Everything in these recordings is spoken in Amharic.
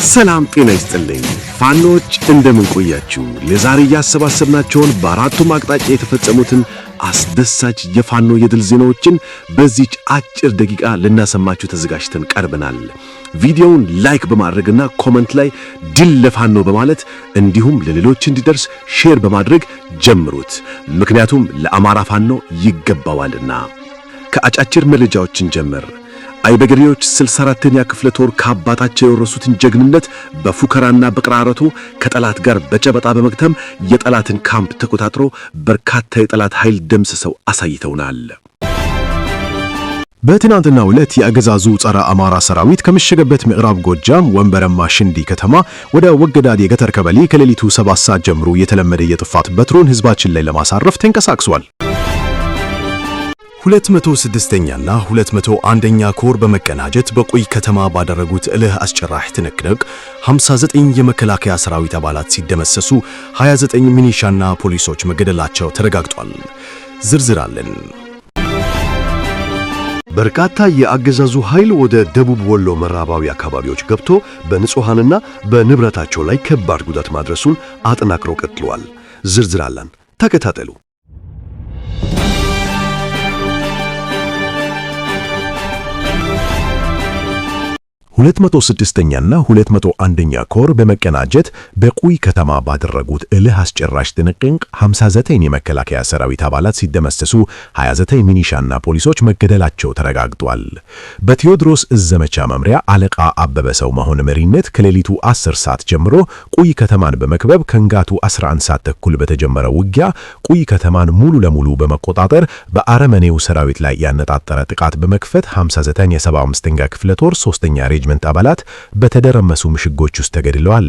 ሰላም ጤና ይስጥልኝ ፋኖች እንደምን ቆያችሁ? ለዛሬ ያሰባሰብናቸውን በአራቱም አቅጣጫ የተፈጸሙትን አስደሳች የፋኖ የድል ዜናዎችን በዚች አጭር ደቂቃ ልናሰማችሁ ተዘጋጅተን ቀርበናል። ቪዲዮውን ላይክ በማድረግና ኮሜንት ላይ ድል ለፋኖ በማለት እንዲሁም ለሌሎች እንዲደርስ ሼር በማድረግ ጀምሩት። ምክንያቱም ለአማራ ፋኖ ይገባዋልና። ከአጫጭር መረጃዎችን ጀምር። አይበገሬዎች 64ኛ ክፍለ ጦር ከአባታቸው የወረሱትን ጀግንነት በፉከራና በቅራረቱ ከጠላት ጋር በጨበጣ በመግተም የጠላትን ካምፕ ተቆጣጥሮ በርካታ የጠላት ኃይል ደምስሰው አሳይተውናል። በትናንትናው ዕለት የአገዛዙ ጸረ አማራ ሰራዊት ከመሸገበት ምዕራብ ጎጃም ወንበረማ ሽንዲ ከተማ ወደ ወገዳድ የገጠር ቀበሌ ከሌሊቱ 7 ሰዓት ጀምሮ የተለመደ የጥፋት በትሩን ህዝባችን ላይ ለማሳረፍ ተንቀሳቅሷል። 206ኛና 201ኛ ኮር በመቀናጀት በቁይ ከተማ ባደረጉት እልህ አስጨራሽ ትንቅንቅ 59 የመከላከያ ሰራዊት አባላት ሲደመሰሱ 29 ሚኒሻና ፖሊሶች መገደላቸው ተረጋግጧል። ዝርዝር አለን። በርካታ የአገዛዙ ኃይል ወደ ደቡብ ወሎ ምዕራባዊ አካባቢዎች ገብቶ በንጹሃንና በንብረታቸው ላይ ከባድ ጉዳት ማድረሱን አጠናክሮ ቀጥሏል። ዝርዝር አለን፣ ተከታተሉ። 206ኛና 201ኛ ኮር በመቀናጀት በቁይ ከተማ ባደረጉት እልህ አስጨራሽ ትንቅንቅ 59 የመከላከያ ሰራዊት አባላት ሲደመሰሱ 29 ሚኒሻና ፖሊሶች መገደላቸው ተረጋግጧል። በቴዎድሮስ ዘመቻ መምሪያ አለቃ አበበ ሰው መሆን መሪነት ከሌሊቱ 10 ሰዓት ጀምሮ ቁይ ከተማን በመክበብ ከንጋቱ 11 ሰዓት ተኩል በተጀመረው ውጊያ ቁይ ከተማን ሙሉ ለሙሉ በመቆጣጠር በአረመኔው ሰራዊት ላይ ያነጣጠረ ጥቃት በመክፈት 59 የ75ኛ ክፍለ ጦር 3ኛ ሬጅመንት አባላት በተደረመሱ ምሽጎች ውስጥ ተገድለዋል።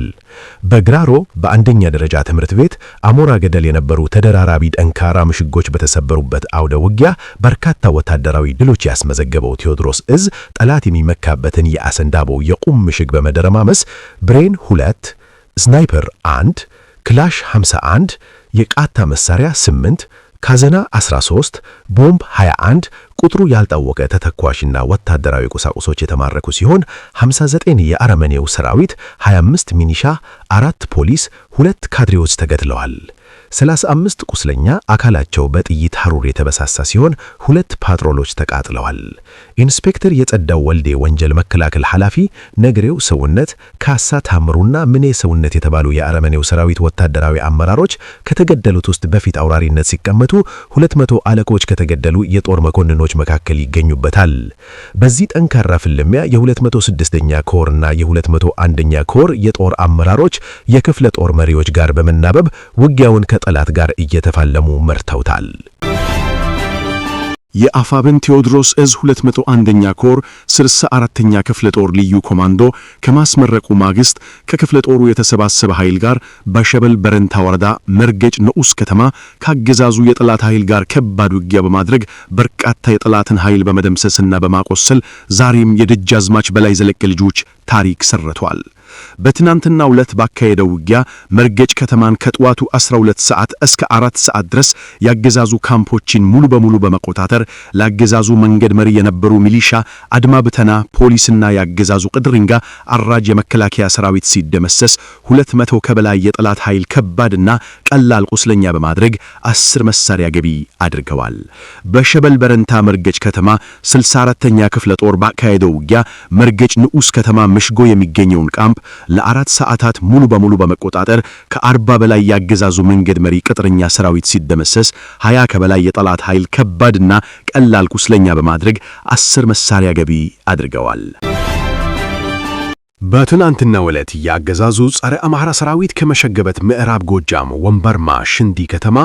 በግራሮ በአንደኛ ደረጃ ትምህርት ቤት አሞራ ገደል የነበሩ ተደራራቢ ጠንካራ ምሽጎች በተሰበሩበት አውደ ውጊያ በርካታ ወታደራዊ ድሎች ያስመዘገበው ቴዎድሮስ እዝ ጠላት የሚመካበትን የአሰንዳቦ የቁም ምሽግ በመደረማመስ ብሬን 2፣ ስናይፐር 1፣ ክላሽ 51፣ የቃታ መሳሪያ 8፣ ካዘና 13፣ ቦምብ 21፣ ቁጥሩ ያልታወቀ ተተኳሽና ወታደራዊ ቁሳቁሶች የተማረኩ ሲሆን 59 የአረመኔው ሰራዊት፣ 25 ሚኒሻ፣ 4 ፖሊስ፣ 2 ካድሬዎች ተገድለዋል። 35 ቁስለኛ አካላቸው በጥይት ሐሩር የተበሳሳ ሲሆን 2 ፓትሮሎች ተቃጥለዋል። ኢንስፔክተር የጸዳው ወልዴ ወንጀል መከላከል ኃላፊ ነግሬው ሰውነት፣ ካሳ ታምሩና ምኔ ሰውነት የተባሉ የአረመኔው ሰራዊት ወታደራዊ አመራሮች ከተገደሉት ውስጥ በፊት አውራሪነት ሲቀመጡ 200 አለቆች ከተገደሉ የጦር መኮንኖች መካከል ይገኙበታል። በዚህ ጠንካራ ፍልሚያ የ206ኛ ኮርና የ201ኛ ኮር የጦር አመራሮች የክፍለ ጦር መሪዎች ጋር በመናበብ ውጊያውን ከጠላት ጋር እየተፋለሙ መርተውታል። የአፋብን ቴዎድሮስ እዝ 201ኛ ኮር 64ኛ ክፍለ ጦር ልዩ ኮማንዶ ከማስመረቁ ማግስት ከክፍለ ጦሩ የተሰባሰበ ኃይል ጋር በሸበል በረንታ ወረዳ መርገጭ ንዑስ ከተማ ካገዛዙ የጠላት ኃይል ጋር ከባድ ውጊያ በማድረግ በርካታ የጠላትን ኃይል በመደምሰስና በማቆሰል ዛሬም የደጃዝማች በላይ ዘለቀ ልጆች ታሪክ ሰርቷል። በትናንትናው ዕለት ባካሄደው ውጊያ መርገጭ ከተማን ከጠዋቱ 12 ሰዓት እስከ 4 ሰዓት ድረስ ያገዛዙ ካምፖችን ሙሉ በሙሉ በመቆጣጠር ለአገዛዙ መንገድ መሪ የነበሩ ሚሊሻ፣ አድማ ብተና፣ ፖሊስና ያገዛዙ ቅድሪንጋ አራጅ የመከላከያ ሰራዊት ሲደመሰስ 200 ከበላይ የጠላት ኃይል ከባድና ቀላል ቁስለኛ በማድረግ 10 መሳሪያ ገቢ አድርገዋል። በሸበል በረንታ መርገጭ ከተማ 64ኛ ክፍለ ጦር ባካሄደው ውጊያ መርገጭ ንዑስ ከተማ ምሽጎ የሚገኘውን ካምፕ ለ4 ሰዓታት ሙሉ በሙሉ በመቆጣጠር ከ40 በላይ ያገዛዙ መንገድ መሪ ቅጥረኛ ሰራዊት ሲደመሰስ 20 ከበላይ የጠላት ኃይል ከባድና ቀላል ቁስለኛ በማድረግ 10 መሳሪያ ገቢ አድርገዋል። በትናንትናው ዕለት የአገዛዙ ጸረ አማራ ሰራዊት ከመሸገበት ምዕራብ ጎጃም ወንበርማ ሽንዲ ከተማ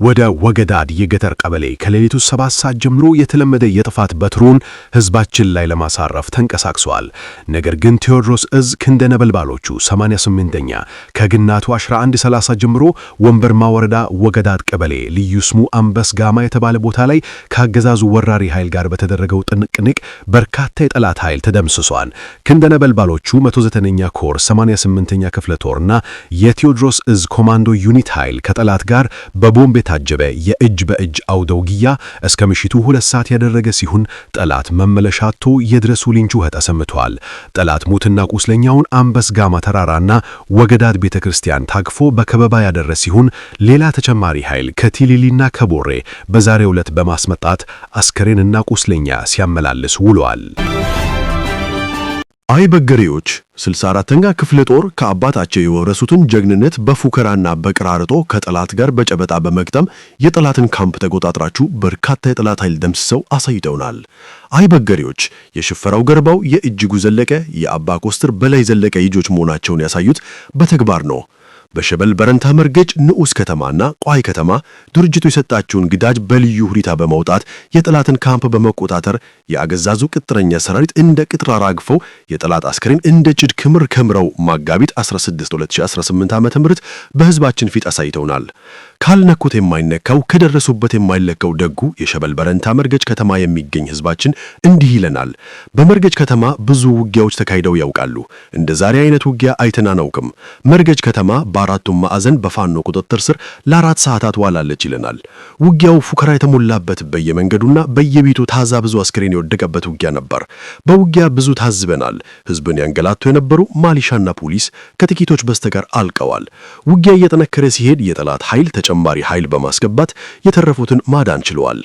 ወደ ወገዳድ የገጠር ቀበሌ ከሌሊቱ 7 ሰዓት ጀምሮ የተለመደ የጥፋት በትሩን ህዝባችን ላይ ለማሳረፍ ተንቀሳቅሷል። ነገር ግን ቴዎድሮስ እዝ ክንደ ነበልባሎቹ 88ኛ ከግናቱ 11:30 ጀምሮ ወንበርማ ወረዳ ወገዳድ ቀበሌ ልዩ ስሙ አንበስ ጋማ የተባለ ቦታ ላይ ካገዛዙ ወራሪ ኃይል ጋር በተደረገው ጥንቅንቅ በርካታ የጠላት ኃይል ተደምስሷል። ክንደ ነበልባሎቹ የ109ኛ ኮር 88ኛ ክፍለ ጦርና የቴዎድሮስ እዝ ኮማንዶ ዩኒት ኃይል ከጠላት ጋር በቦምብ የታጀበ የእጅ በእጅ አውደ ውጊያ እስከ ምሽቱ 2 ሰዓት ያደረገ ሲሆን ጠላት መመለሻ አጥቶ የድረሱልኝ ጩኸት አሰምቷል። ጠላት ሙትና ቁስለኛውን አንበስጋማ ተራራና ወገዳድ ቤተክርስቲያን ታቅፎ በከበባ ያደረሰ ሲሆን ሌላ ተጨማሪ ኃይል ከቲሊሊና ከቦሬ በዛሬው ዕለት በማስመጣት አስከሬንና ቁስለኛ ሲያመላልስ ውሏል። አይበገሬዎች 64ኛ ክፍለ ጦር ከአባታቸው የወረሱትን ጀግንነት በፉከራና በቅራርጦ ከጠላት ጋር በጨበጣ በመግጠም የጠላትን ካምፕ ተቆጣጥራችሁ በርካታ የጠላት ኃይል ደምስሰው አሳይተውናል። አይበገሬዎች የሽፈራው ገርባው፣ የእጅጉ ዘለቀ፣ የአባ ኮስትር በላይ ዘለቀ ልጆች መሆናቸውን ያሳዩት በተግባር ነው። በሸበል በረንታ መርገጭ ንዑስ ከተማና ቋይ ከተማ ድርጅቱ የሰጣቸውን ግዳጅ በልዩ ሁኔታ በመውጣት የጠላትን ካምፕ በመቆጣጠር የአገዛዙ ቅጥረኛ ሰራዊት እንደ ቅጥር አራግፈው የጠላት አስከሬን እንደ ጭድ ክምር ከምረው መጋቢት 16 2018 ዓ.ም በህዝባችን ፊት አሳይተውናል። ካልነኩት የማይነካው ከደረሱበት የማይለቀው ደጉ የሸበል በረንታ መርገጭ ከተማ የሚገኝ ህዝባችን እንዲህ ይለናል። በመርገጭ ከተማ ብዙ ውጊያዎች ተካሂደው ያውቃሉ። እንደ ዛሬ አይነት ውጊያ አይተን አናውቅም። መርገጭ ከተማ በአራቱም ማዕዘን በፋኖ ቁጥጥር ስር ለ4 ሰዓታት ዋላለች ይለናል። ውጊያው ፉከራ የተሞላበት በየመንገዱና በየቤቱ ታዛ ብዙ አስከሬን የወደቀበት ውጊያ ነበር። በውጊያ ብዙ ታዝበናል። ህዝብን ያንገላቱ የነበሩ ማሊሻና ፖሊስ ከጥቂቶች በስተቀር አልቀዋል። ውጊያ እየጠነከረ ሲሄድ የጠላት ኃይል ተጨማሪ ኃይል በማስገባት የተረፉትን ማዳን ችለዋል።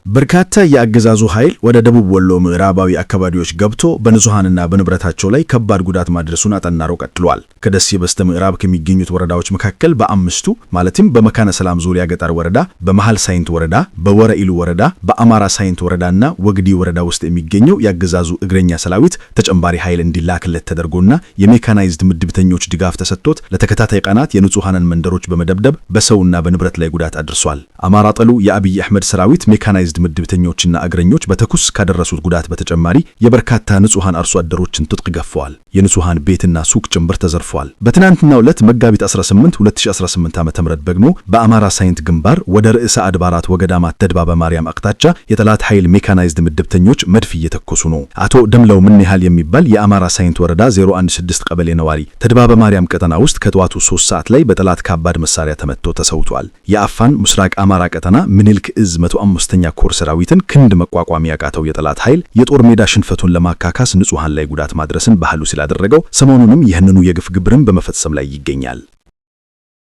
በርካታ የአገዛዙ ኃይል ወደ ደቡብ ወሎ ምዕራባዊ አካባቢዎች ገብቶ በንጹሃንና በንብረታቸው ላይ ከባድ ጉዳት ማድረሱን አጠናክሮ ቀጥሏል። ከደሴ በስተ ምዕራብ ከሚገኙት ወረዳዎች መካከል በአምስቱ ማለትም በመካነ ሰላም ዙሪያ ገጠር ወረዳ፣ በመሃል ሳይንት ወረዳ፣ በወረኢሉ ወረዳ፣ በአማራ ሳይንት ወረዳና ወግዲ ወረዳ ውስጥ የሚገኘው የአገዛዙ እግረኛ ሰራዊት ተጨማሪ ኃይል እንዲላክለት ተደርጎና የሜካናይዝድ ምድብተኞች ድጋፍ ተሰጥቶት ለተከታታይ ቀናት የንጹሃንን መንደሮች በመደብደብ በሰውና በንብረት ላይ ጉዳት አድርሷል። አማራ ጠሉ የአብይ አህመድ ሰራዊት ሜካናይዝድ ምድብተኞችና እግረኞች በተኩስ ካደረሱት ጉዳት በተጨማሪ የበርካታ ንጹሃን አርሶ አደሮችን ትጥቅ ገፈዋል። የንጹሃን ቤትና ሱቅ ጭምር ተዘርፈዋል። በትናንትናው ዕለት መጋቢት 18 2018 ዓ.ም ደግሞ በአማራ ሳይንት ግንባር ወደ ርዕሰ አድባራት ወገዳማት ተድባበ ማርያም አቅጣጫ የጠላት ኃይል ሜካናይዝድ ምድብተኞች መድፍ እየተኮሱ ነው። አቶ ደምለው ምን ያህል የሚባል የአማራ ሳይንት ወረዳ 016 ቀበሌ ነዋሪ ተድባበ ማርያም ቀጠና ውስጥ ከጠዋቱ 3 ሰዓት ላይ በጠላት ከባድ መሳሪያ ተመትቶ ተሰውቷል። የአፋን ምስራቅ አማራ ቀጠና ምኒልክ እዝ 105ኛ ኮር ሰራዊትን ክንድ መቋቋም ያቃተው የጠላት ኃይል የጦር ሜዳ ሽንፈቱን ለማካካስ ንጹሃን ላይ ጉዳት ማድረስን ባህሉ ስላደረገው ሰሞኑንም ይህንኑ የግፍ ግብርን በመፈጸም ላይ ይገኛል።